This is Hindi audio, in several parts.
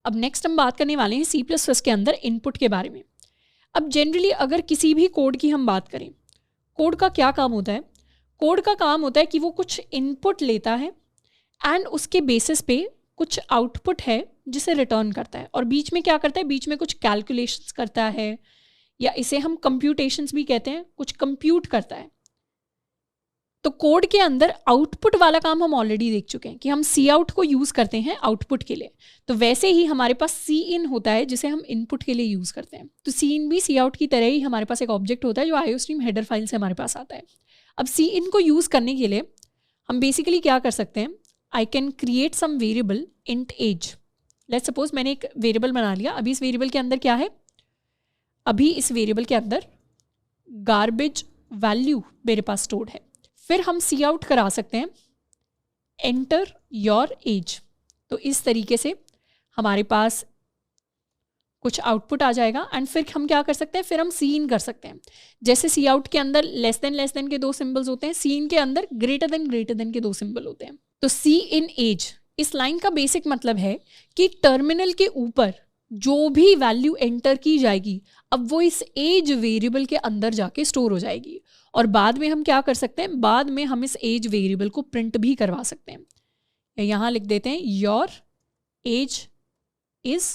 अब नेक्स्ट हम बात करने वाले हैं C++ के अंदर इनपुट के बारे में। अब जनरली अगर किसी भी कोड की हम बात करें, कोड का क्या काम होता है? कोड का काम होता है कि वो कुछ इनपुट लेता है एंड उसके बेसिस पे कुछ आउटपुट है जिसे रिटर्न करता है, और बीच में क्या करता है, बीच में कुछ कैलकुलेशंस करता है, या इसे हम कंप्यूटेशंस भी कहते हैं, कुछ कंप्यूट करता है। तो कोड के अंदर आउटपुट वाला काम हम ऑलरेडी देख चुके हैं कि हम सी आउट को यूज़ करते हैं आउटपुट के लिए। तो वैसे ही हमारे पास सी इन होता है जिसे हम इनपुट के लिए यूज़ करते हैं। तो सी इन भी सी आउट की तरह ही हमारे पास एक ऑब्जेक्ट होता है जो आईओस्ट्रीम हेडर फाइल से हमारे पास आता है। अब सी इन को यूज़ करने के लिए हम बेसिकली क्या कर सकते हैं, I can create some variable int age. Let's suppose मैंने एक वेरिएबल बना लिया। अभी इस वेरिएबल के अंदर क्या है, अभी इस वेरिएबल के अंदर गार्बेज वैल्यू मेरे पास स्टोर्ड है। फिर हम सी आउट करा सकते हैं एंटर योर एज। तो इस तरीके से हमारे पास कुछ आउटपुट आ जाएगा एंड फिर हम क्या कर सकते हैं, फिर हम सी इन कर सकते हैं। जैसे सी आउट के अंदर लेस देन के 2 सिंबल्स होते हैं, सी इन के अंदर ग्रेटर देन के 2 सिंबल होते हैं। तो सी इन एज, इस लाइन का बेसिक मतलब है कि टर्मिनल के ऊपर जो भी वैल्यू एंटर की जाएगी अब वो इस एज वेरिएबल के अंदर जाके स्टोर हो जाएगी। और बाद में हम क्या कर सकते हैं, बाद में हम इस एज वेरिएबल को प्रिंट भी करवा सकते हैं। यहाँ लिख देते हैं your age is,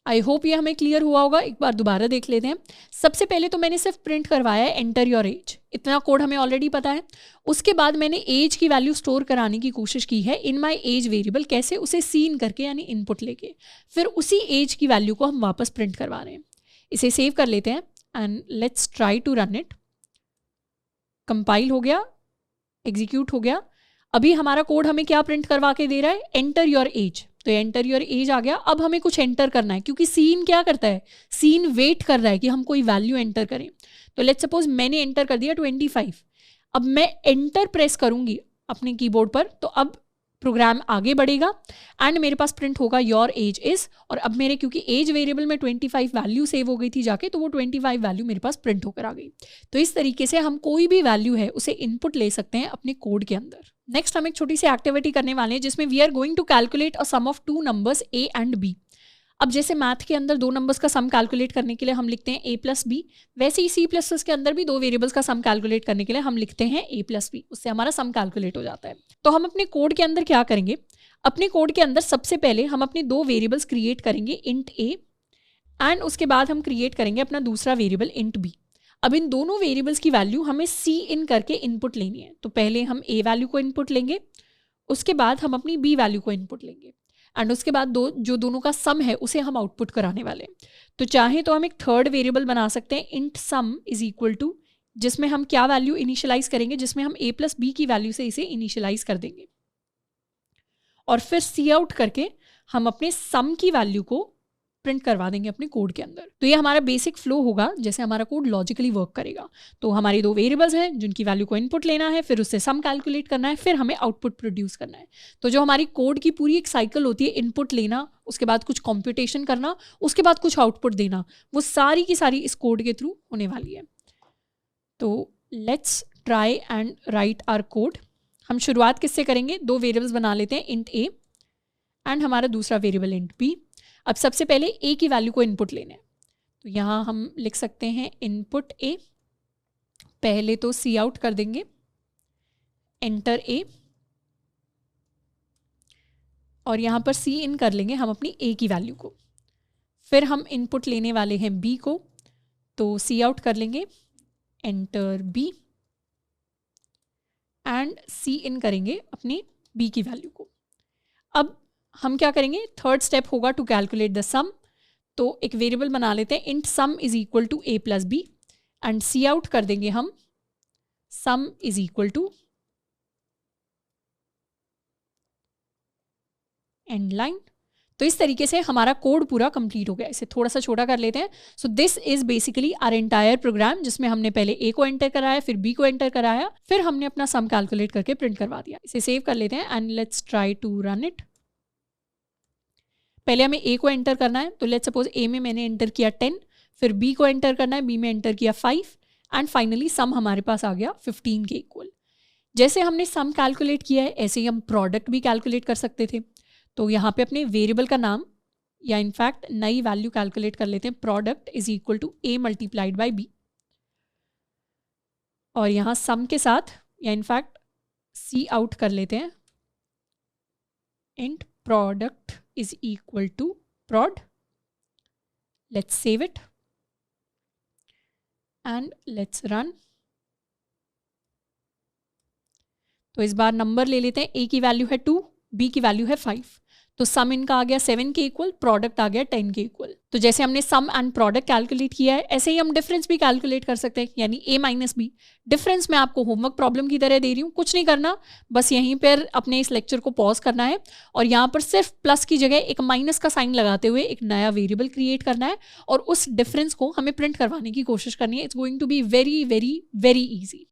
I hope ये हमें क्लियर हुआ होगा। एक बार दोबारा देख लेते हैं। सबसे पहले तो मैंने सिर्फ प्रिंट करवाया है एंटर योर एज, इतना कोड हमें ऑलरेडी पता है। उसके बाद मैंने एज की वैल्यू स्टोर कराने की कोशिश की है इन माई एज वेरिएबल। कैसे, उसे सीन करके यानी इनपुट लेके, फिर उसी एज की वैल्यू को हम वापस प्रिंट करवा रहे हैं। इसे सेव कर लेते हैं and let's try to run it. Compile हो गया, एग्जीक्यूट हो गया। अभी हमारा कोड हमें क्या प्रिंट करवा के दे रहा है, एंटर योर एज। तो एंटर योर एज आ गया। अब हमें कुछ एंटर करना है क्योंकि सीन क्या करता है, सीन वेट कर रहा है कि हम कोई वैल्यू एंटर करें। तो लेट्स सपोज मैंने एंटर कर दिया 25। अब मैं एंटर प्रेस करूंगी अपने कीबोर्ड पर, तो अब प्रोग्राम आगे बढ़ेगा एंड मेरे पास प्रिंट होगा योर एज इज। और अब मेरे क्योंकि एज वेरिएबल में 25 वैल्यू सेव हो गई थी जाके, तो वो 25 वैल्यू मेरे पास प्रिंट होकर आ गई। तो इस तरीके से हम कोई भी वैल्यू है उसे इनपुट ले सकते हैं अपने कोड के अंदर। नेक्स्ट हम एक छोटी सी एक्टिविटी करने वाले हैं जिसमें we are going to calculate a sum of 2 numbers A and B. अब जैसे मैथ के अंदर 2 नंबर्स का सम कैलकुलेट करने के लिए हम लिखते हैं a प्लस बी, वैसे ही C++ के अंदर भी 2 वेरिएबल्स का सम कैलकुलेट करने के लिए हम लिखते हैं a प्लस बी। उससे हमारा सम कैलकुलेट हो जाता है। तो हम अपने कोड के अंदर क्या करेंगे, अपने कोड के अंदर सबसे पहले हम अपने 2 वेरिएबल्स क्रिएट करेंगे इंट a एंड उसके बाद हम क्रिएट करेंगे अपना दूसरा वेरिएबल इंट b। अब इन दोनों वेरिएबल्स की वैल्यू हमें सी इन करके इनपुट लेनी है। तो पहले हम a वैल्यू को इनपुट लेंगे, उसके बाद हम अपनी b वैल्यू को इनपुट लेंगे एंड उसके बाद जो दोनों का सम है उसे हम आउटपुट कराने वाले हैं। तो चाहे तो हम एक थर्ड वेरिएबल बना सकते हैं int sum is equal to, जिसमें हम क्या वैल्यू इनिशियलाइज करेंगे, जिसमें हम a प्लस बी की वैल्यू से इसे इनिशियलाइज कर देंगे और फिर सी आउट करके हम अपने सम की वैल्यू को प्रिंट करवा देंगे अपने कोड के अंदर। तो ये हमारा बेसिक फ्लो होगा जैसे हमारा कोड लॉजिकली वर्क करेगा। तो हमारी 2 वेरिएबल्स हैं जिनकी वैल्यू को इनपुट लेना है, फिर उससे सम कैलकुलेट करना है, फिर हमें आउटपुट प्रोड्यूस करना है। तो जो हमारी कोड की पूरी एक साइकिल होती है, इनपुट लेना, उसके बाद कुछ कंप्यूटेशन करना, उसके बाद कुछ आउटपुट देना, वो सारी की सारी इस कोड के थ्रू होने वाली है। तो let's try and write our code. हम शुरुआत किससे करेंगे, 2 वेरिएबल्स बना लेते हैं इंट ए एंड हमारा दूसरा वेरिएबल इंट बी। अब सबसे पहले a की वैल्यू को इनपुट लेना है। तो यहाँ हम लिख सकते हैं इनपुट a, पहले तो सी आउट कर देंगे एंटर a और यहाँ पर सी इन कर लेंगे हम अपनी a की वैल्यू को। फिर हम इनपुट लेने वाले हैं b को, तो सी आउट कर लेंगे एंटर b एंड सी इन करेंगे अपनी b की वैल्यू को। अब हम क्या करेंगे, थर्ड स्टेप होगा टू कैलकुलेट द सम। तो एक वेरिएबल बना लेते हैं int sum is equal to a plus b and cout कर देंगे हम sum is equal to and line. तो इस तरीके से हमारा कोड पूरा कंप्लीट हो गया। इसे थोड़ा सा छोटा कर लेते हैं। So this is basically our entire program जिसमें हमने पहले a को एंटर कराया, फिर b को एंटर कराया, फिर हमने अपना सम कैलकुलेट करके प्रिंट करवा दिया। इसे सेव कर लेते हैं and let's try to run it. पहले हमें a को एंटर करना है, तो लेट्स सपोज a में मैंने एंटर किया 10, फिर b को एंटर करना है, b में एंटर किया 5 एंड फाइनली सम हमारे पास आ गया 15 के इक्वल। जैसे हमने सम कैलकुलेट किया है ऐसे ही हम प्रोडक्ट भी कैलकुलेट कर सकते थे। तो यहाँ पे अपने वेरिएबल का नाम या इनफैक्ट नई वैल्यू कैलकुलेट कर लेते हैं, product is equal to a multiplied by b, और यहाँ सम के साथ या इनफैक्ट सी आउट कर लेते हैं, int product is equal to prod. Let's save it and let's run. तो इस बार नंबर ले लेते हैं, ए की वैल्यू है 2, बी की वैल्यू है 5, तो सम इनका आ गया 7 के इक्वल, प्रोडक्ट आ गया 10 के इक्वल। तो जैसे हमने सम एंड प्रोडक्ट कैलकुलेट किया है ऐसे ही हम डिफरेंस भी कैलकुलेट कर सकते हैं, यानी ए माइनस बी। डिफरेंस मैं आपको होमवर्क प्रॉब्लम की तरह दे रही हूँ, कुछ नहीं करना, बस यहीं पर अपने इस लेक्चर को पॉज करना है और यहाँ पर सिर्फ प्लस की जगह एक माइनस का साइन लगाते हुए एक नया वेरिएबल क्रिएट करना है और उस डिफरेंस को हमें प्रिंट करवाने की कोशिश करनी है। It's going to be very very very easy.